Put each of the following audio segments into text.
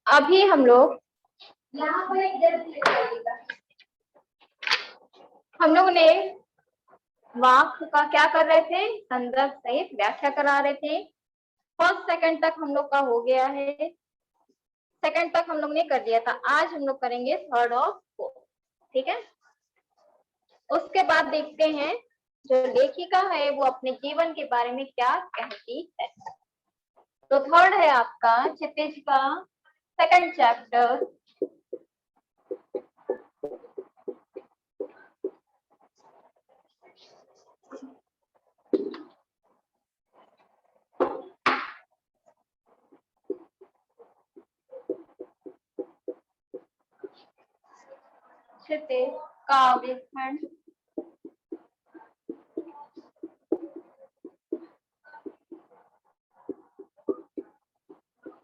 अभी हम लोग ने वाक्य का क्या कर रहे थे, संदर्भ सहित व्याख्या करा रहे थे। फर्स्ट सेकंड तक हम लोग का हो गया है, सेकंड तक हम लोग ने कर दिया था। आज हम लोग करेंगे थर्ड और फोर्थ, ठीक है। उसके बाद देखते हैं जो लेखिका है वो अपने जीवन के बारे में क्या कहती है। तो थर्ड है आपका क्षितिज का सेकंड चैप्टर, क्षितिज काव्य खंड,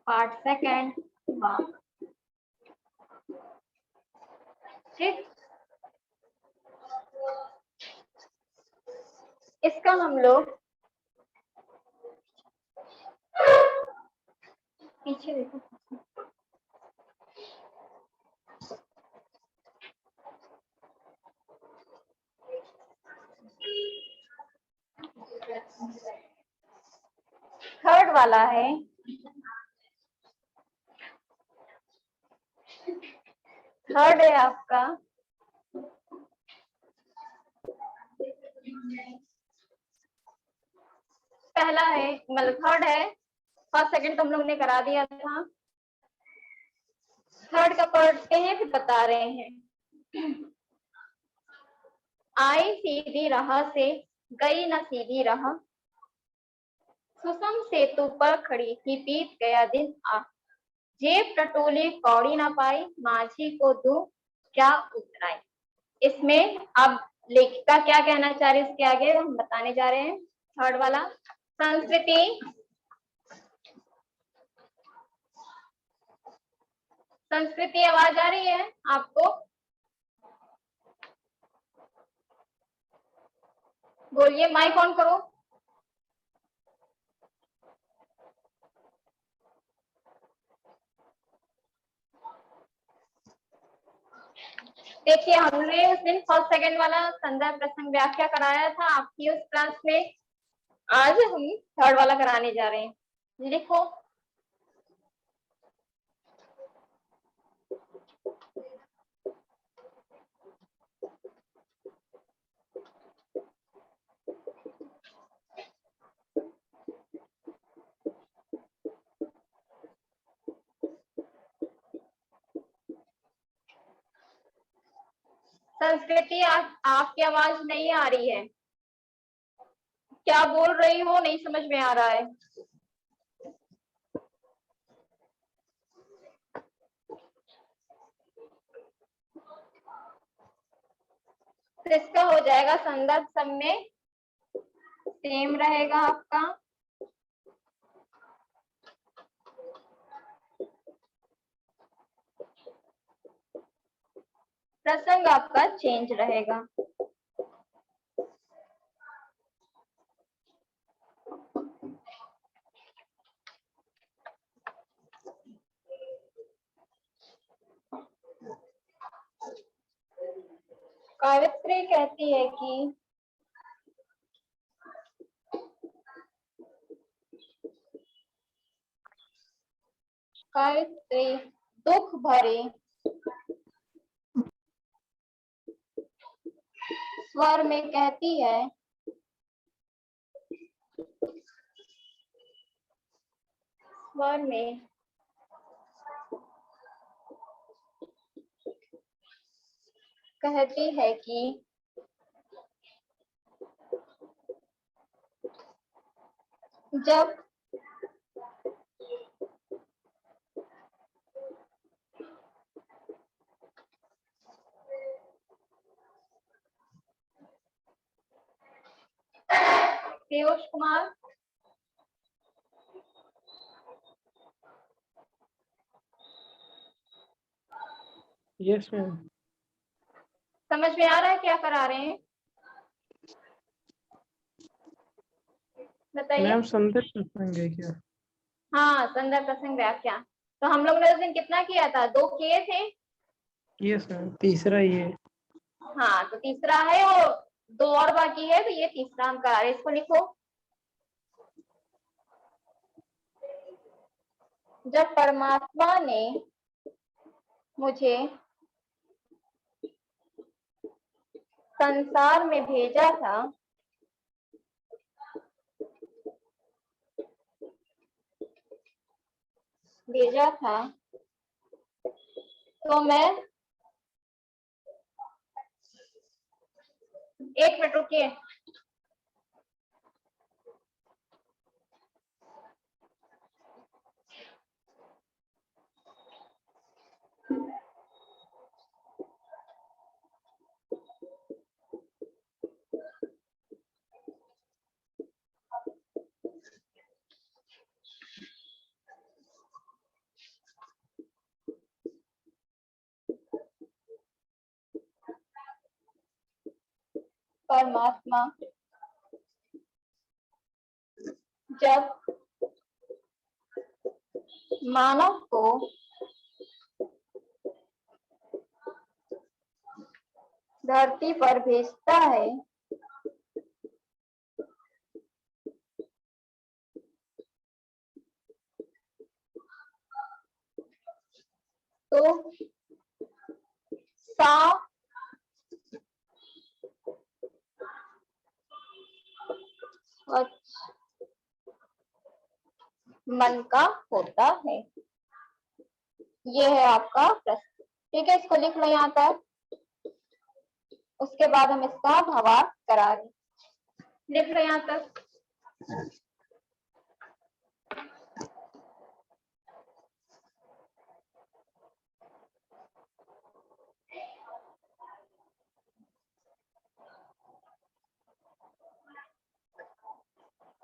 पार्ट सेकंड, ठीक। इसका हम लोग पीछे देखो, थर्ड वाला है थर्ड है आपका पहला है, मतलब थर्ड है, फर्स्ट सेकंड तो हम लोग ने करा दिया था। थर्ड का पढ़ते हैं फिर बता रहे हैं। आई सीधी राह से, गई न सीधी राह, सुसम सेतु पर खड़ी थी, बीत गया दिन आ, जेब टटोली कौड़ी ना पाई, माझी को दूं क्या उतराई। इसमें अब लेखिका क्या कहना चाह रही है इसके आगे हम बताने जा रहे हैं। थर्ड वाला संस्कृति, संस्कृति आवाज आ रही है आपको? बोलिए, माइक ऑन करो। देखिए हमने उस दिन फर्स्ट सेकंड वाला संदर्भ प्रसंग व्याख्या कराया था आपकी उस क्लास में, आज हम थर्ड वाला कराने जा रहे हैं। लिखो, संस्कृति आपकी आवाज नहीं आ रही है, क्या बोल रही हो नहीं समझ में आ रहा है। तो इसका हो जाएगा संदर्भ सब में सेम रहेगा आपका, प्रसंग आपका चेंज रहेगा। काव्यत्री कहती है कि काव्यत्री दुख भरे स्वर में कहती है, स्वर में कहती है कि जब पीयूष कुमार, यस मैम, समझ में आ रहा है क्या करा रहे हैं? बताइए। मैम संदर्भ प्रसंग है क्या? हाँ, संदर्भ प्रसंग व्याख्या। तो हम लोग ने उस दिन कितना किया था? 2 किए थे। यस मैम, तीसरा ये। हाँ, तो तीसरा है, और 2 और बाकी है, तो ये तीसरा हम करा रहे हैं। इसको लिखो। जब परमात्मा ने मुझे संसार में भेजा था तो मैं, 1 मिनट रुकिए। परमात्मा जब मानव को धरती पर भेजता है तो साफ स्वच्छ मन का होता है। ये है आपका प्रश्न। ठीक है, इसको लिख लो यहाँ तक। उसके बाद हम इसका भावार्थ करा रहे। लिख लो यहाँ तक।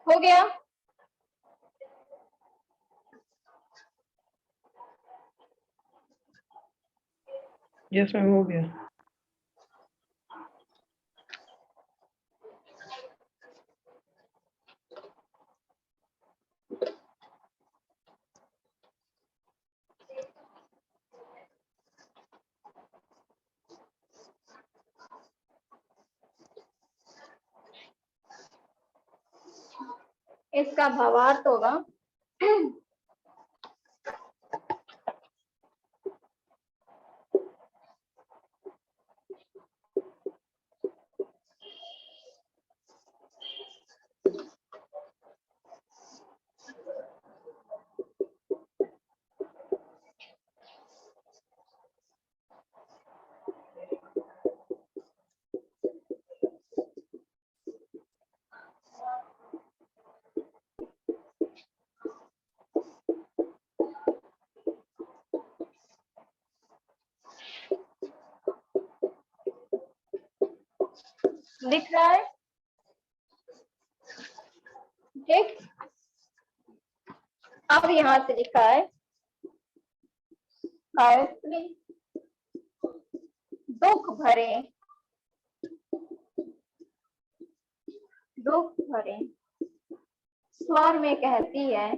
हो गया? यस मैम, हो गया। इसका भावार्थ होगा, लिख रहा है। ठीक, अब यहाँ से लिखा है गायत्री दुख भरे स्वर में कहती है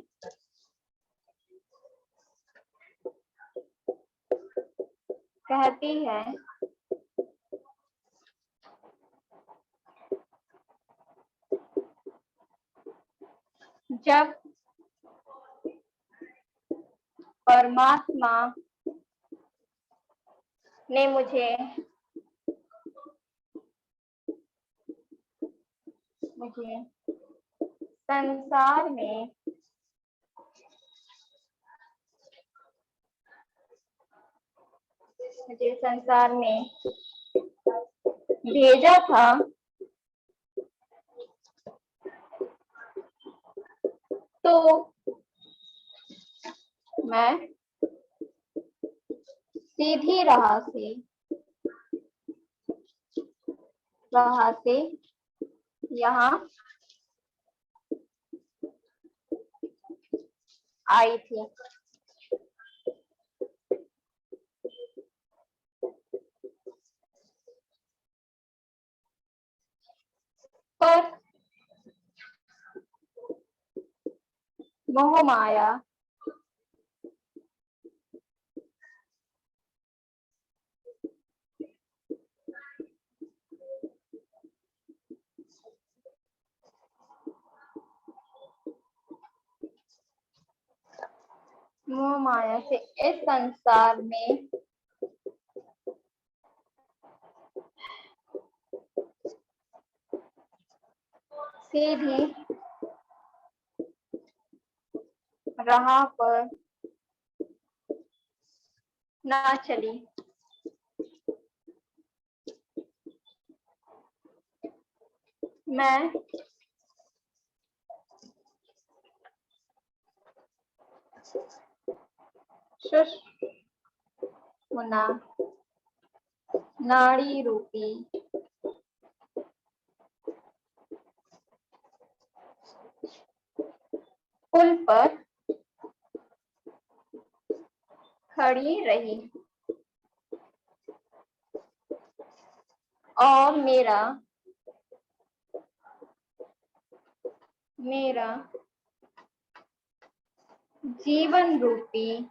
जब परमात्मा ने मुझे संसार में भेजा था तो मैं सीधी राह से यहाँ आई थी। पर मोह माया, मोह माया से इस संसार में सीधी राह पर ना चली। मैं सुषुम्ना नाड़ी रूपी पुल पर खड़ी रही और मेरा जीवन रूपी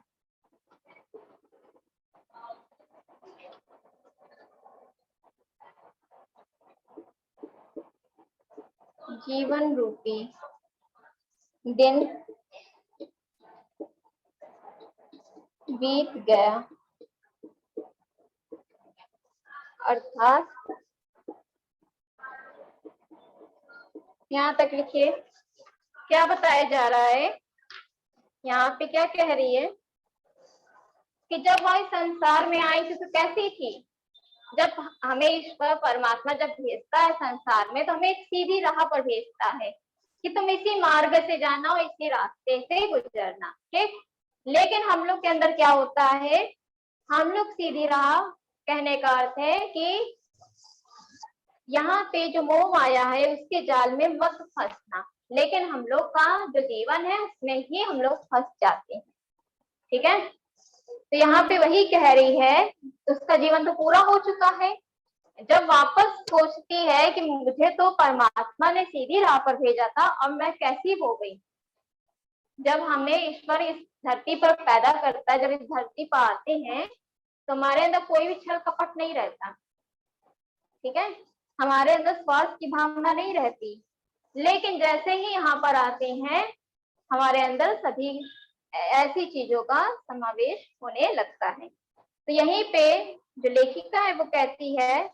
दिन बीत गया। अर्थात यहाँ तक लिखिए क्या बताया जा रहा है। यहाँ पे क्या कह रही है कि जब वह इस संसार में आई थी तो कैसी थी। जब हमें ईश्वर परमात्मा जब भेजता है संसार में तो हमें एक सीधी राह पर भेजता है कि तुम इसी मार्ग से जाना और इसी रास्ते से गुजरना, ठीक। लेकिन हम लोग के अंदर क्या होता है, हम लोग सीधी राह कहने का अर्थ है कि यहाँ पे जो मोह माया है उसके जाल में मत फंसना। लेकिन हम लोग का जो जीवन है उसमें ही हम लोग फंस जाते हैं, ठीक है। तो यहाँ पे वही कह रही है, उसका जीवन तो पूरा हो चुका है। जब वापस सोचती है कि मुझे तो परमात्मा ने सीधी राह पर भेजा था, अब मैं कैसी हो गई। जब हमें ईश्वर इस धरती पर पैदा करता है, जब इस धरती पर आते हैं तो हमारे अंदर कोई भी छल कपट नहीं रहता, ठीक है। हमारे अंदर स्वार्थ की भावना नहीं रहती। लेकिन जैसे ही यहाँ पर आते हैं हमारे अंदर सभी ऐसी चीजों का समावेश होने लगता है। तो यहीं पे जो लेखिका है वो कहती है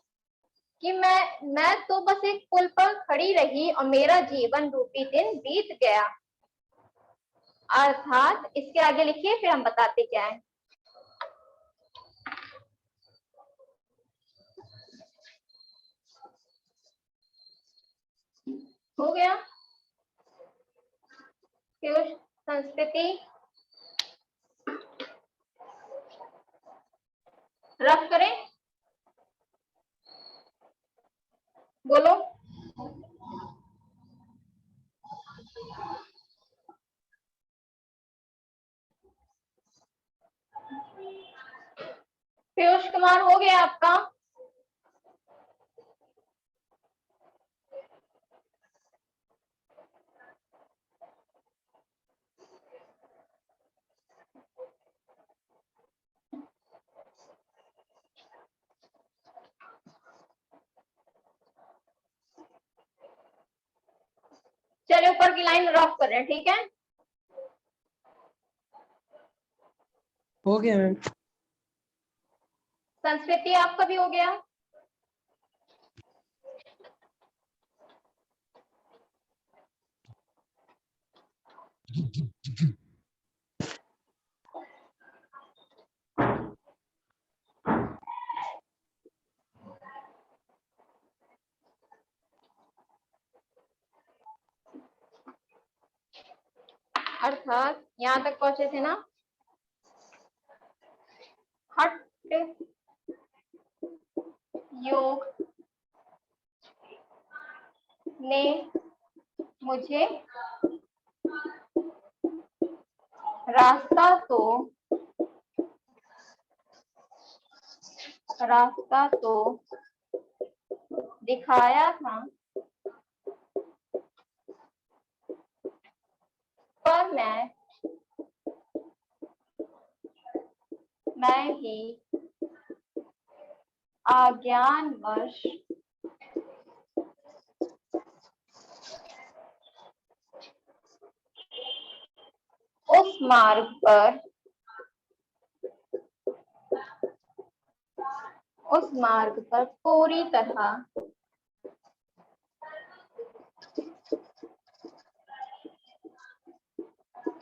कि मैं तो बस एक पुल पर खड़ी रही और मेरा जीवन रूपी दिन बीत गया। अर्थात इसके आगे लिखिए फिर हम बताते क्या है। हो गया। फिर संस्कृति रफ करें, बोलो। पीयूष कुमार हो गया आपका। चलिए ऊपर की लाइन रफ कर रहे हैं, ठीक है। हो गया मैम। संस्कृति आपका भी हो गया। अर्थात यहाँ तक पहुंचे थे ना। हठ योग ने मुझे रास्ता तो दिखाया था पर मैं मैं भी अज्ञानवश उस मार्ग पर पूरी तरह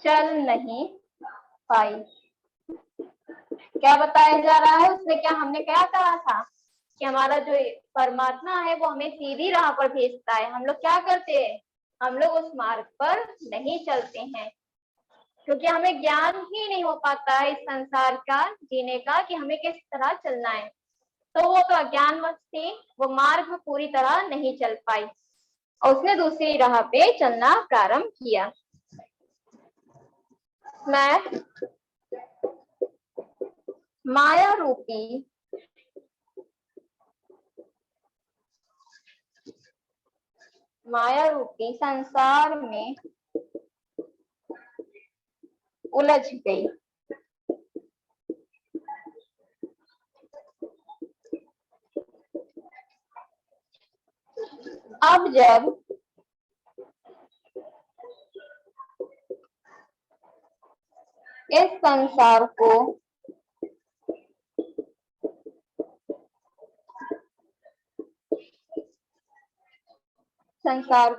चल नहीं पाई। क्या बताया जा रहा है उसमें? क्या हमने क्या कहा था कि हमारा जो परमात्मा है वो हमें सीधी राह पर भेजता है। हम लोग क्या करते हैं? हम लोग उस मार्ग पर नहीं चलते हैं, क्योंकि हमें ज्ञान ही नहीं हो पाता है इस संसार का जीने का कि हमें किस तरह चलना है। तो वो तो अज्ञानवश थी, वो मार्ग में पूरी तरह नहीं चल पाई और उसने दूसरी राह पे चलना प्रारंभ किया। मैं माया रूपी संसार में उलझ गई। अब जब इस संसार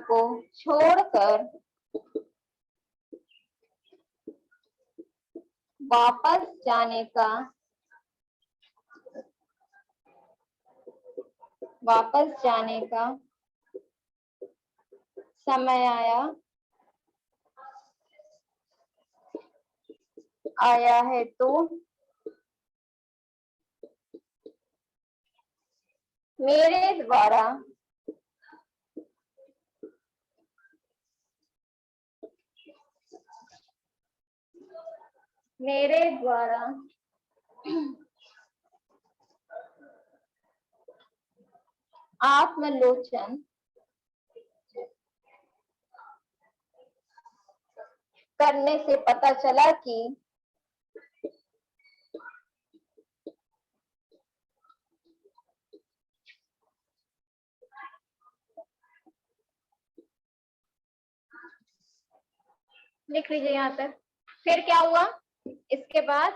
को छोड़कर वापस जाने का समय आया है तो मेरे द्वारा आत्मलोचन करने से पता चला कि लिख लीजिए यहाँ तक। फिर क्या हुआ इसके बाद?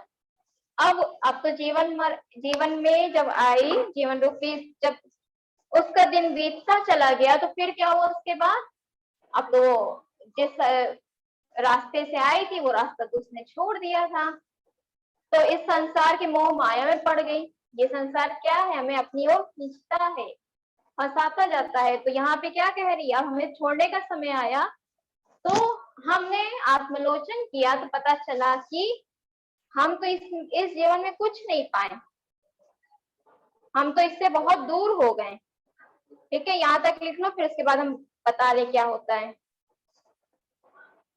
अब तो जीवन में जब आई जीवन रूपी, जब उसका दिन बीतता चला गया तो फिर क्या हुआ उसके बाद? अब तो जिस रास्ते से आई थी वो रास्ता तो उसने छोड़ दिया था, तो इस संसार के मोह माया में पड़ गई। ये संसार क्या है? हमें अपनी ओर खींचता है, फंसाता जाता है। तो यहाँ पे क्या कह रही है? अब हमें छोड़ने का समय आया तो हमने आत्मलोचन किया तो पता चला कि हम तो इस जीवन में कुछ नहीं पाए, हम तो इससे बहुत दूर हो गए। ठीक है, यहाँ तक लिख लो, फिर उसके बाद हम बता रहे क्या होता है।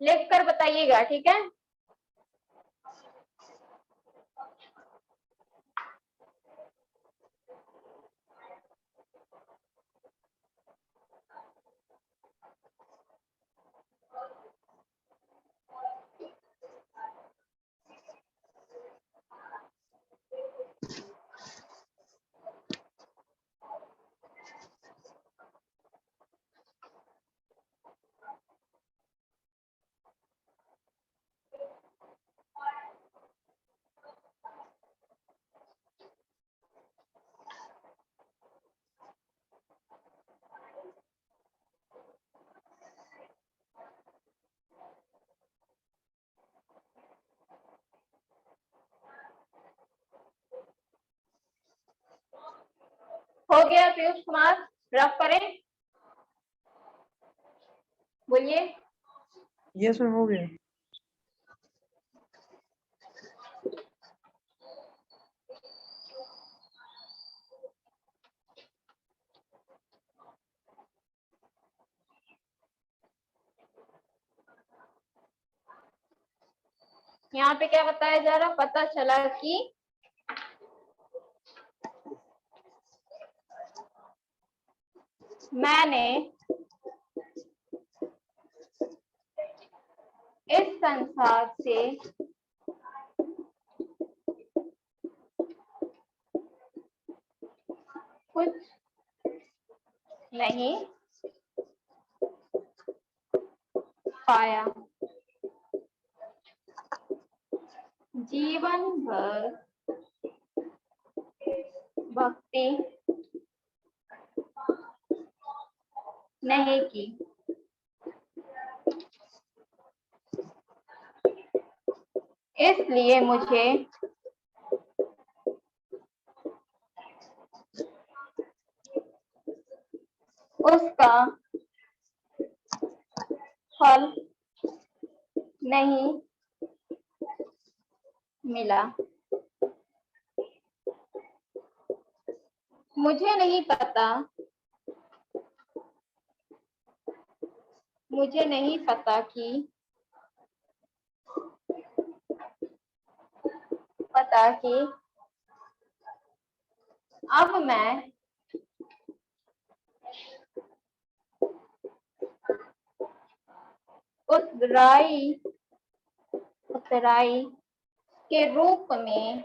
लिख कर बताइएगा, ठीक है? हो गया पीयूष कुमार? रफ करें, बोलिए। यस मैम, हो गया। यहाँ पे क्या बताया जा रहा? पता चला कि मैंने इस संसार से कुछ नहीं पाया, जीवन भर भक्ति नहीं की, इसलिए मुझे उसका फल नहीं मिला। मुझे नहीं पता, मुझे नहीं पता कि अब मैं उत्तराई के रूप में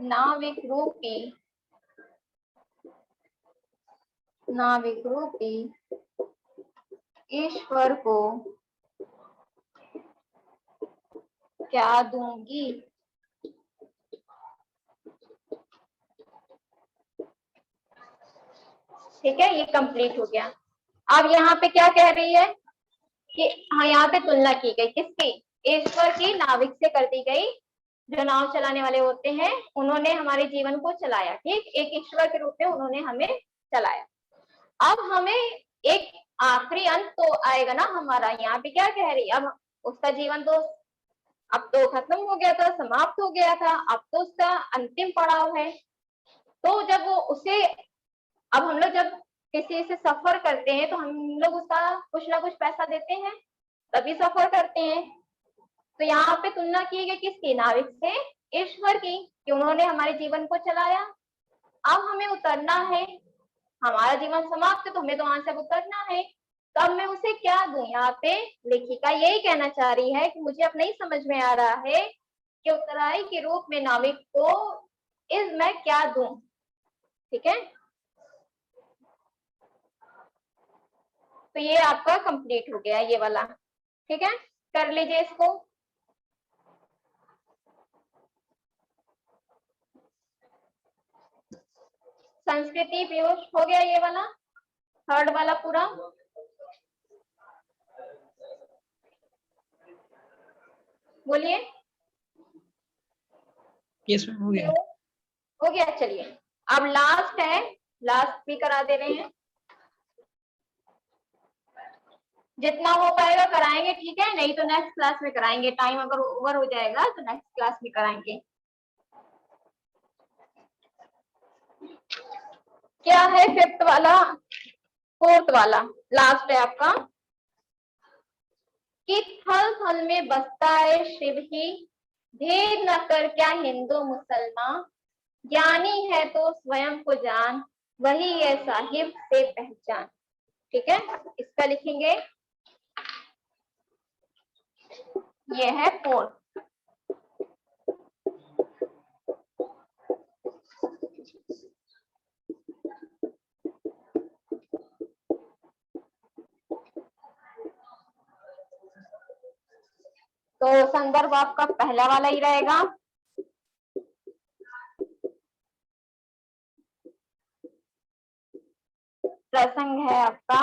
नाविक रूपी ईश्वर को क्या दूंगी। ठीक है, ये कंप्लीट हो गया। अब यहाँ पे क्या कह रही है कि हाँ, यहाँ पे तुलना की गई किसकी, ईश्वर की नाविक से कर दी गई। जो नाव चलाने वाले होते हैं उन्होंने हमारे जीवन को चलाया, ठीक, एक ईश्वर के रूप में उन्होंने हमें चलाया। अब हमें एक आखिरी अंत तो आएगा ना हमारा। यहाँ पे क्या कह रही है, अब उसका जीवन तो अब तो खत्म हो गया था, समाप्त हो गया था, अब तो उसका अंतिम पड़ाव है। तो जब वो उसे, अब हम लोग जब किसी से सफर करते हैं तो हम लोग उसका कुछ ना कुछ पैसा देते हैं, तभी सफर करते हैं। तो यहाँ पे तुलना की गई किसकी, नाविक से ईश्वर की, कि उन्होंने हमारे जीवन को चलाया। अब हमें उतरना है, हमारा जीवन समाप्त है तो हमें तो वहां से उतरना है। तो अब मैं उसे क्या दूं। यहाँ पे लेखिका यही कहना चाह रही है कि मुझे अब नहीं समझ में आ रहा है कि उत्तराई के रूप में नाविक को मैं क्या दूं। ठीक है, तो ये आपका कंप्लीट हो गया ये वाला। ठीक है, कर लीजिए इसको। संस्कृति पीयूष हो गया ये वाला, थर्ड वाला पूरा। बोलिए। यस मैम, हो गया। हो गया, चलिए अब लास्ट है, लास्ट भी करा दे रहे हैं। जितना हो पाएगा कराएंगे, ठीक है, नहीं तो नेक्स्ट क्लास में कराएंगे। टाइम अगर ओवर हो जाएगा तो नेक्स्ट क्लास में कराएंगे। क्या है फिफ्थ वाला, फोर्थ वाला, लास्ट है आपका, कि थल थल में बसता है शिव ही, भेद न कर क्या हिंदू मुसलमान, ज्ञानी है तो स्वयं को जान, वही है साहिब से पहचान। ठीक है, इसका लिखेंगे, ये है फोर्थ। तो संदर्भ आपका पहला वाला ही रहेगा। प्रसंग है आपका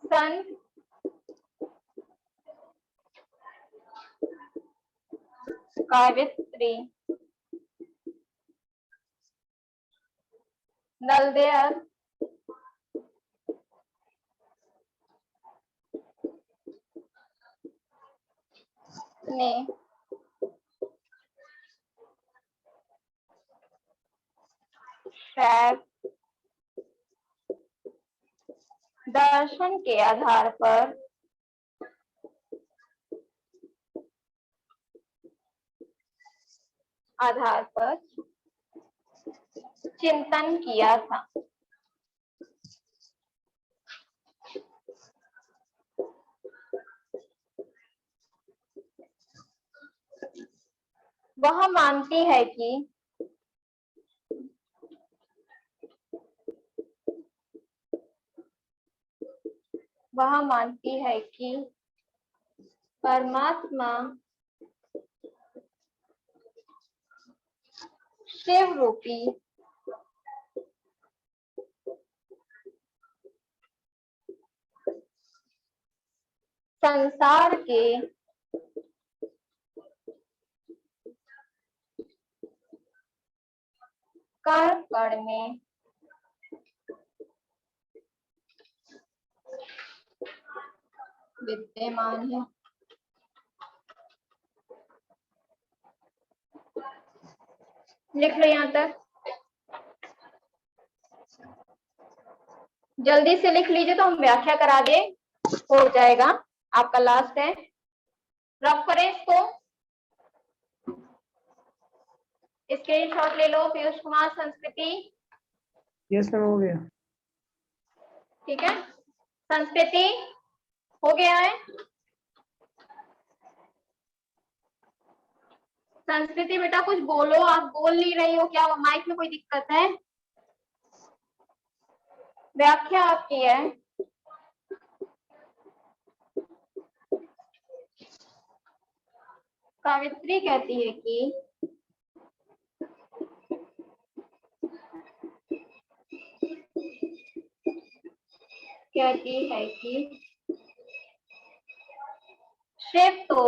संत सावित्री नलदेहर ने शैव दर्शन के आधार पर चिंतन किया था। वह मानती है कि परमात्मा शिव रूपी संसार के कण कण में विद्यमान है। लिख लो यहाँ तक, जल्दी से लिख लीजिए तो हम व्याख्या करा दे, हो जाएगा, आपका लास्ट है। रेफरेंस को स्क्रीनशॉट ले लो। पीयूष कुमार संस्कृति, यस मैम हो गया। ठीक है, संस्कृति हो गया है। संस्कृति बेटा कुछ बोलो, आप बोल नहीं रही हो क्या? माइक में कोई दिक्कत है? व्याख्या आपकी है। कावित्री कहती है कि शिव तो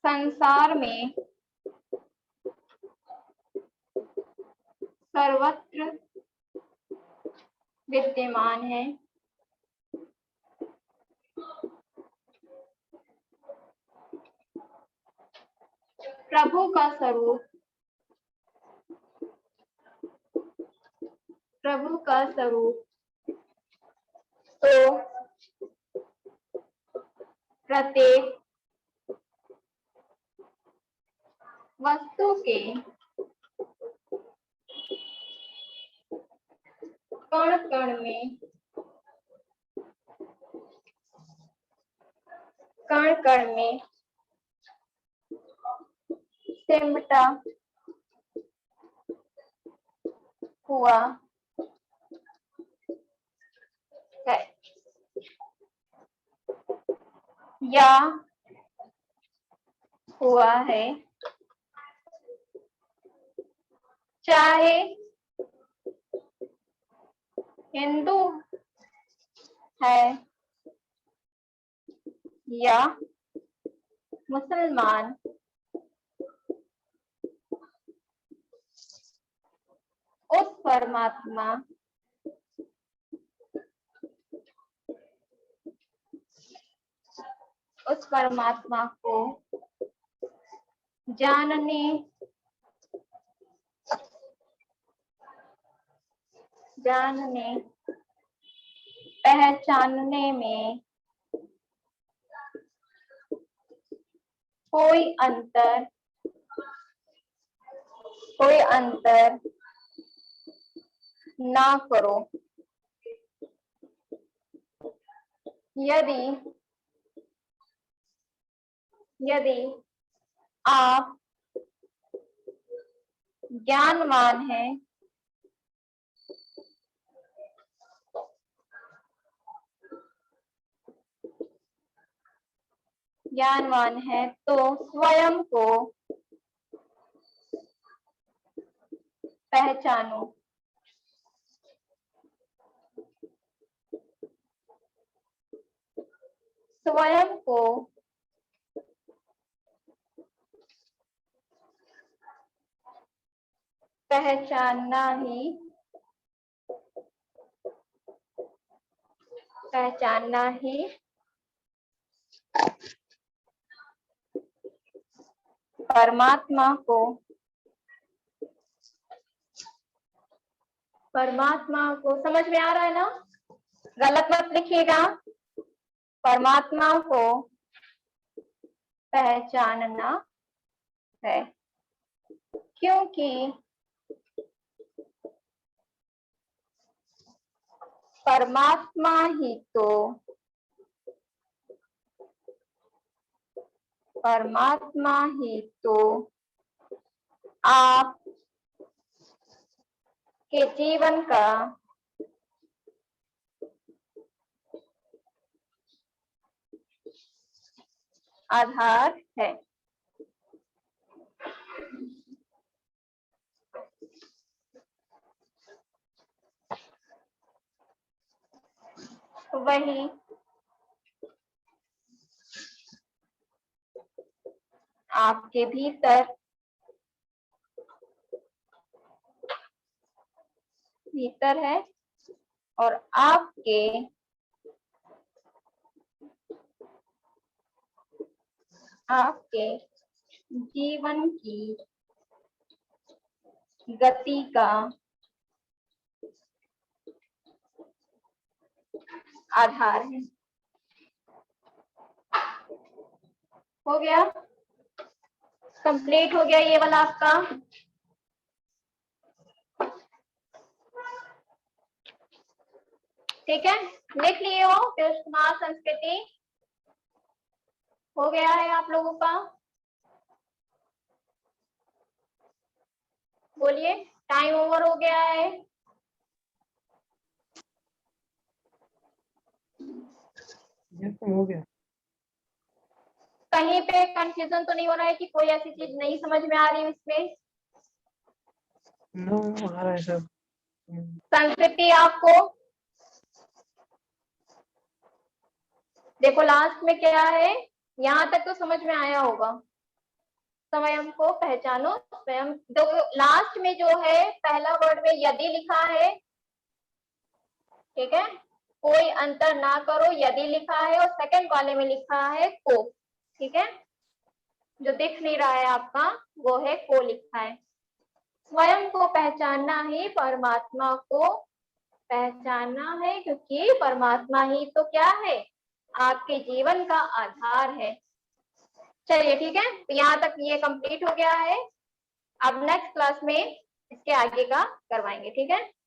संसार में सर्वत्र विद्यमान है। प्रभु का स्वरूप तो प्रत्येक वस्तु के कण कण में सिमटा हुआ है या हुआ है, चाहे हिंदू है या मुसलमान, उस परमात्मा को जानने पहचानने में कोई अंतर ना करो। यदि आप ज्ञानवान है तो स्वयं को पहचानो। स्वयं को पहचानना ही परमात्मा को समझ में आ रहा है ना? गलत मत लिखिएगा। परमात्मा को पहचानना है, क्योंकि परमात्मा ही तो आप के जीवन का आधार है। वही आपके भीतर है और आपके जीवन की गति का आधार है। हो गया, कंप्लीट हो गया ये वाला आपका। ठीक है, लिख लिए हो कृष्ण कुमार संस्कृति, हो गया है आप लोगों का। बोलिए, टाइम ओवर हो गया है। हो गया। कहीं पे कंफ्यूजन तो नहीं हो रहा है कि कोई ऐसी चीज नहीं समझ में आ रही है इसमें? नो, आ रहा है सब। संस्कृति आपको देखो लास्ट में क्या है, यहाँ तक तो समझ में आया होगा। स्वयं को पहचानो, स्वयं देखो लास्ट में जो है पहला वर्ड में यदि लिखा है, ठीक है, कोई अंतर ना करो, यदि लिखा है, और सेकंड वाले में लिखा है को। ठीक है, जो दिख नहीं रहा है आपका वो है को लिखा है। स्वयं को पहचानना ही परमात्मा को पहचानना है, क्योंकि परमात्मा ही तो क्या है, आपके जीवन का आधार है। चलिए ठीक है, तो यहाँ तक ये कंप्लीट हो गया है। अब नेक्स्ट क्लास में इसके आगे का करवाएंगे। ठीक है।